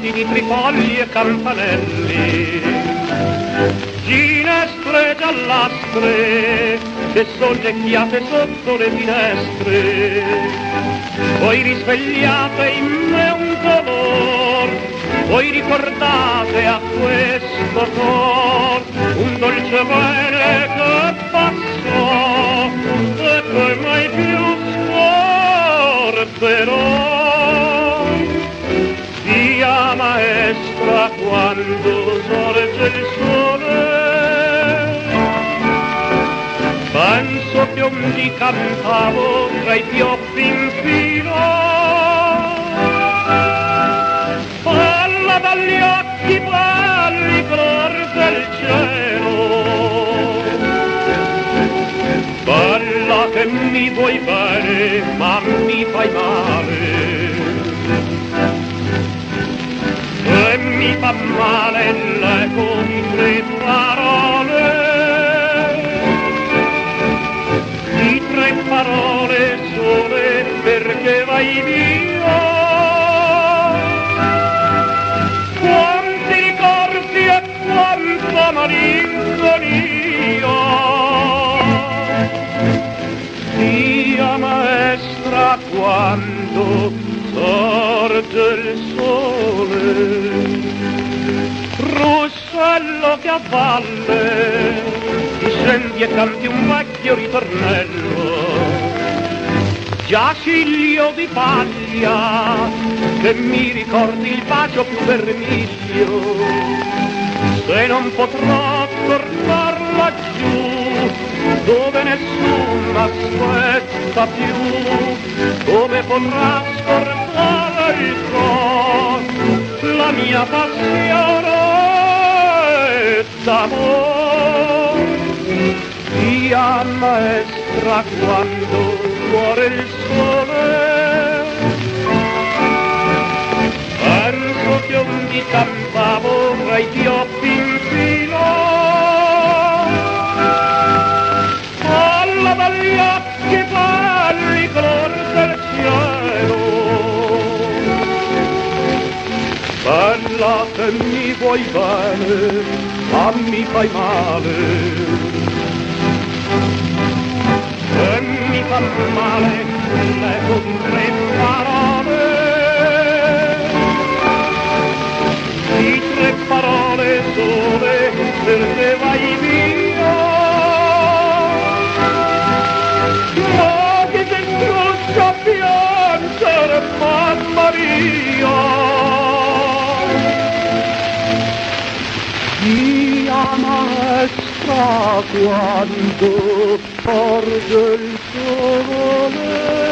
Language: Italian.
raccolti di tripolli e campanelli, ginestre giallastre che sonnecchiate sotto le finestre. Voi risvegliate in me un dolor, voi ricordate a questo cor un dolce bene che passò e che mai più scorderò. Via maestra quando sorge il sole, penso che un dì cantavo tra i pioppi in fila. Balla dagli occhi belli color del cielo, balla che mi vuoi bene ma mi fai male. E mi fa male l'eco di tre parole sole perché vai via. Quanti ricordi e quanta malinconia. Via maestra quando sorge il sole, ruscello che a valle ti senti e canti un vecchio ritornello, giaciglio di paglia che mi ricordi il bacio più vermiglio. Se non potrò tornar laggiù dove nessuno aspetta più, come potrà scordare il cuore la mia passione d'amore. Via maestra quando muore il sole, penso che un dì cantavo tra i pioppi in fila. Alla dagli occhi belli color del cielo, bella che mi vuoi bene ma mi fai male. E mi fa male l'eco di tre parole, di tre parole sole perché vai via. Che dentro a piangere, mamma mia. Via maestra quando sorge il sole.